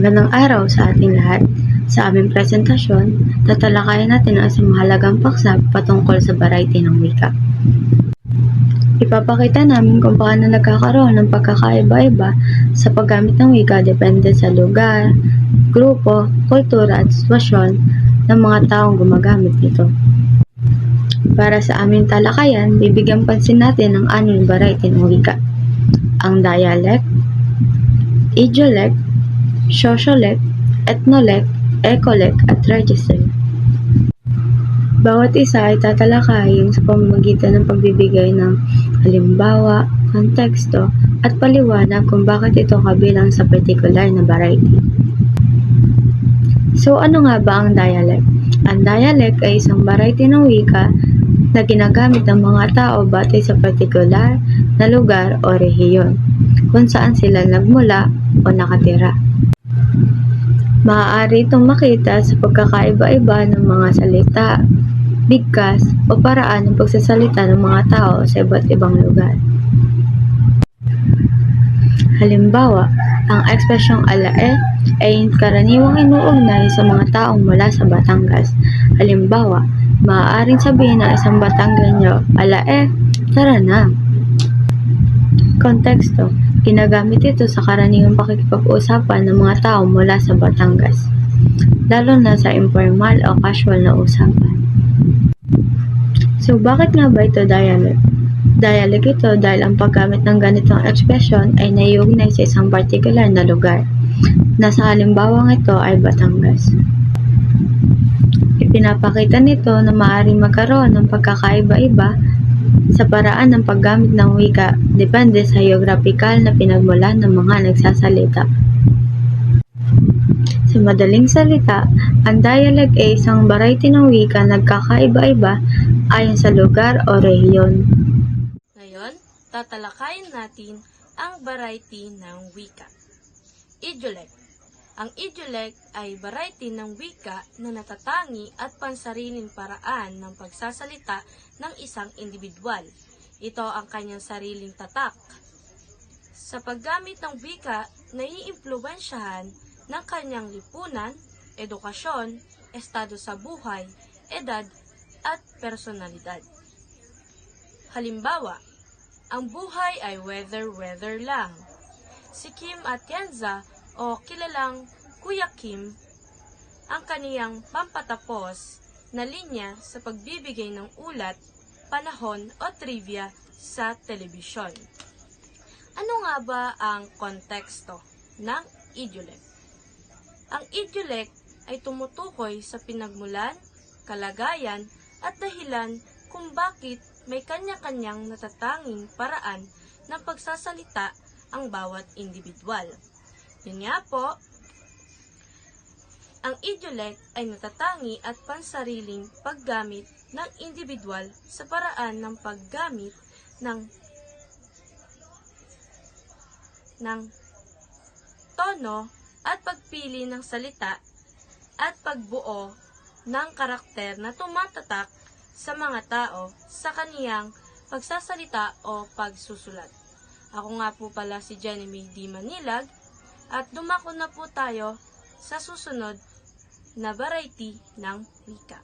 Magandang araw sa ating lahat. Sa aming presentasyon, tatalakayin natin ang isang mahalagang paksa patungkol sa variety ng wika. Ipapakita namin kung paano nagkakaroon ng pagkakaiba-iba sa paggamit ng wika depende sa lugar, grupo, kultura at sitwasyon ng mga taong gumagamit nito. Para sa aming talakayan, bibigyan pansin natin ang anong variety ng wika: ang dialect, idiolect, sociolect, ethnolect, ecolect at register. Bawat isa ay tatalakayin sa pamamagitan ng pagbibigay ng halimbawa, konteksto, at paliwanag kung bakit ito kabilang sa partikular na variety. So ano nga ba ang dialect? Ang dialect ay isang variety ng wika na ginagamit ng mga tao batay sa partikular na lugar o rehiyon kung saan sila nagmula o nakatira. Maaari itong makita sa pagkakaiba-iba ng mga salita, bigkas o paraan ng pagsasalita ng mga tao sa iba't ibang lugar. Halimbawa, ang ekspresyong alae ay karaniwang inuugnay sa mga taong mula sa Batangas. Halimbawa, maaaring sabihin ng isang Batanggenyo, "Alae, tara na." Konteksto: ginagamit ito sa karaniwang pakikipag-usapan ng mga tao mula sa Batangas, lalo na sa informal o casual na usapan. So, bakit nga ba ito dialect? Dialect ito dahil ang paggamit ng ganitong ekspresyon ay naiugnay sa isang partikular na lugar, na sa halimbawang ito ay Batangas. Ipinapakita nito na maaaring magkaroon ng pagkakaiba-iba sa paraan ng paggamit ng wika depende sa geographical na pinagmulan ng mga nagsasalita. Sa madaling salita, ang dialect ay isang variety ng wika na nagkakaiba-iba ayon sa lugar o rehiyon. Ngayon, tatalakayin natin ang variety ng wika. Idiolect. Ang idiolect ay variety ng wika na natatangi at pansariling paraan ng pagsasalita ng isang individual. Ito ang kanyang sariling tatak. Sa paggamit ng wika, naiimpluwensyahan ng kanyang lipunan, edukasyon, estado sa buhay, edad, at personalidad. Halimbawa, ang buhay ay weather lang. Si Kim Atienza o kilalang Kuya Kim, ang kaniyang pampatapos na linya sa pagbibigay ng ulat, panahon o trivia sa telebisyon. Ano nga ba ang konteksto ng idiolect? Ang idiolect ay tumutukoy sa pinagmulan, kalagayan at dahilan kung bakit may kanya-kanyang natatanging paraan ng pagsasalita ang bawat individual. Yun nga po, ang idiolect ay natatangi at pansariling paggamit ng individual sa paraan ng paggamit ng tono at pagpili ng salita at pagbuo ng karakter na tumatatak sa mga tao sa kaniyang pagsasalita o pagsusulat. Ako nga po pala si Jenny May D. Manilag at dumako na po tayo sa susunod na variety ng wika.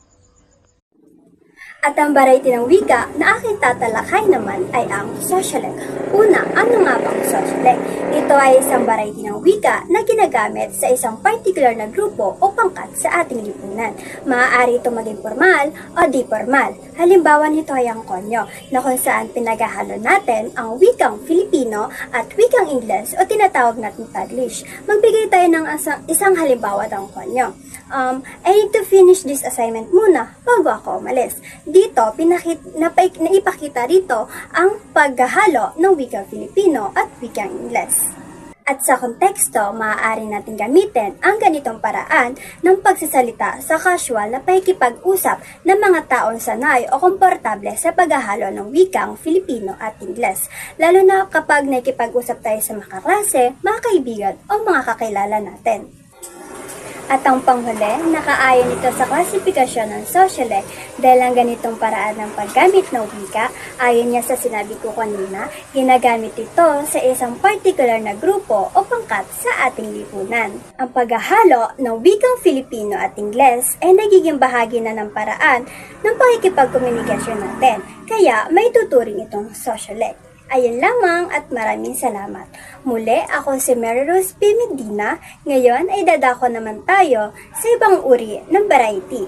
At ang variety ng wika na aking tatalakay naman ay ang sociolect. Una, ano nga bang sociolect? Ito ay isang variety ng wika na ginagamit sa isang particular na grupo o pangkat sa ating lipunan. Maaari ito maging formal o di formal. Halimbawa nito ay ang konyo, na kung saan pinaghahalo natin ang wikang Filipino at wikang Ingles o tinatawag natin Taglish. Magbigay tayo ng isang halimbawa ng konyo. I need to finish this assignment muna bago ako umalis. Dito, naipakita rito ang paghahalo ng wikang Filipino at wikang Ingles. At sa konteksto, maaari natin gamitin ang ganitong paraan ng pagsasalita sa casual na pakikipag-usap ng mga taong sanay o komportable sa paghahalo ng wikang Filipino at Ingles, lalo na kapag nakikipag-usap tayo sa mga kaklase, mga kaibigan o mga kakilala natin. At ang panghuli, nakaayon ito sa klasifikasyon ng sociolect dahil ang ganitong paraan ng paggamit ng wika Ayon niya sa sinabi ko kanina, ginagamit ito sa isang particular na grupo o pangkat sa ating lipunan. Ang paghahalo ng wikang Filipino at Ingles ay nagiging bahagi na ng paraan ng pakikipagkomunikasyon natin, kaya may tuturing itong socialite. Ayun lamang at maraming salamat. Muli, ako si Mary Rose P. Medina. Ngayon ay dadako naman tayo sa ibang uri ng variety.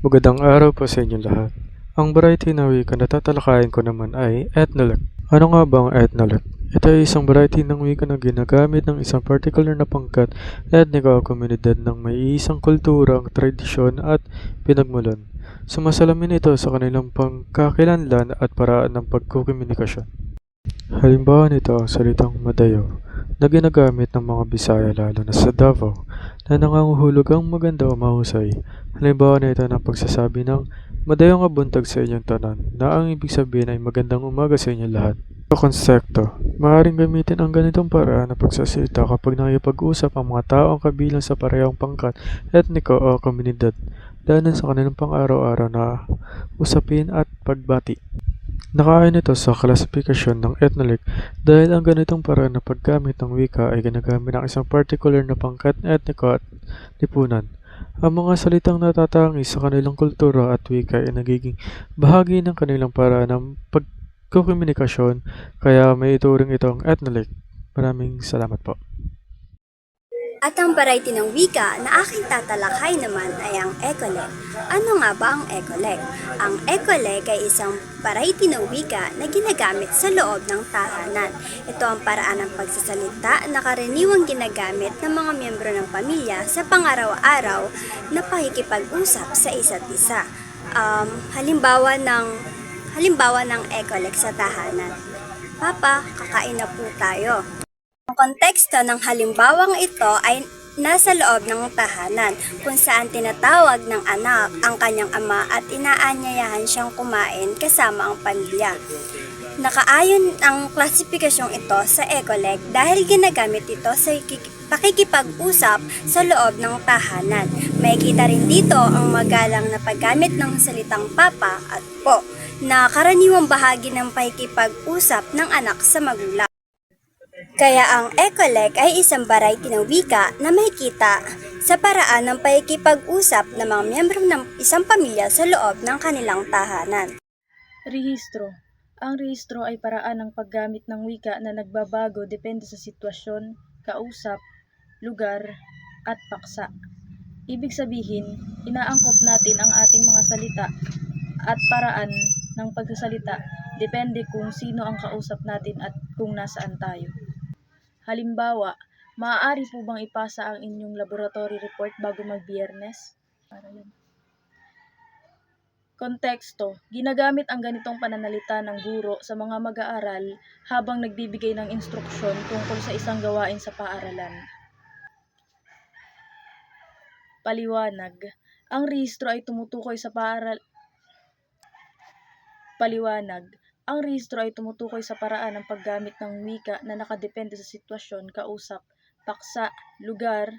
Magandang araw po sa inyong lahat. Ang variety na wika na tatalakayin ko naman ay ethnologue. Ano nga ba ang ethnologue? Ito ay isang variety ng wika na ginagamit ng isang particular na pangkat, etniko o komunidad ng may isang kulturang, tradisyon at pinagmulan. Sumasalamin ito sa kanilang pangkakilanlan at paraan ng pagkukomunikasyon. Halimbawa nito ang salitang madayaw na ginagamit ng mga Bisaya lalo na sa Davao na nanganguhulog ang maganda o mahusay. Halimbawa nito ng pagsasabi ng madayaw nga buntag sa inyong tanan na ang ibig sabihin ay magandang umaga sa inyong lahat. Sa konsepto, maaaring gamitin ang ganitong paraan na pagsasalita kapag nakipag-usap ang mga tao ang kabilang sa parehong pangkat, etniko o komunidad dahil sa kanilang pang-araw-araw na usapin at pagbati. Nakaayon ito sa klasifikasyon ng ethnologue dahil ang ganitong paraan na paggamit ng wika ay ginagamit ng isang particular na pangkat, etniko at lipunan. Ang mga salitang natatangi sa kanilang kultura at wika ay nagiging bahagi ng kanilang paraan ng pagkukomunikasyon, kaya may ituring itong ethnologue. Maraming salamat po. At ang variety ng wika na aking tatalakay naman ay ang Ecoleg. Ano nga ba ang Ecoleg? Ang Ecoleg ay isang variety ng wika na ginagamit sa loob ng tahanan. Ito ang paraan ng pagsasalita na karaniwang ginagamit ng mga miyembro ng pamilya sa pangaraw-araw na pakikipag-usap sa isa't isa. Halimbawa ng Ecoleg sa tahanan. Papa, kakain na po tayo. Ang konteksto ng halimbawang ito ay nasa loob ng tahanan kung saan tinatawag ng anak ang kanyang ama at inaanyayahan siyang kumain kasama ang pamilya. Nakaayon ang klasipikasyong ito sa Ecoleg dahil ginagamit ito sa pakikipag-usap sa loob ng tahanan. Makikita rin dito ang magalang na paggamit ng salitang papa at po na karaniwang bahagi ng pakikipag-usap ng anak sa magulang. Kaya ang Ecoleg ay isang variety ng wika na makikita sa paraan ng pakikipag-usap ng mga miyembro ng isang pamilya sa loob ng kanilang tahanan. Rehistro. Ang rehistro ay paraan ng paggamit ng wika na nagbabago depende sa sitwasyon, kausap, lugar, at paksa. Ibig sabihin, inaangkop natin ang ating mga salita at paraan ng pagsasalita depende kung sino ang kausap natin at kung nasaan tayo. Halimbawa, maaari po bang ipasa ang inyong laboratory report bago mag-Biyernes? Konteksto, ginagamit ang ganitong pananalita ng guro sa mga mag-aaral habang nagbibigay ng instruksyon tungkol sa isang gawain sa paaralan. Paliwanag, ang rehistro ay tumutukoy sa paraan ng paggamit ng wika na nakadepende sa sitwasyon, kausap, paksa, lugar.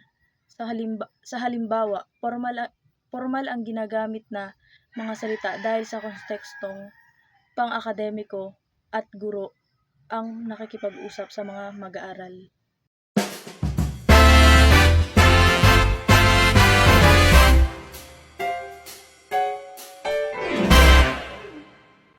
Sa halimbawa, formal ang ginagamit na mga salita dahil sa kontekstong pang-akademiko at guro ang nakikipag-usap sa mga mag-aaral.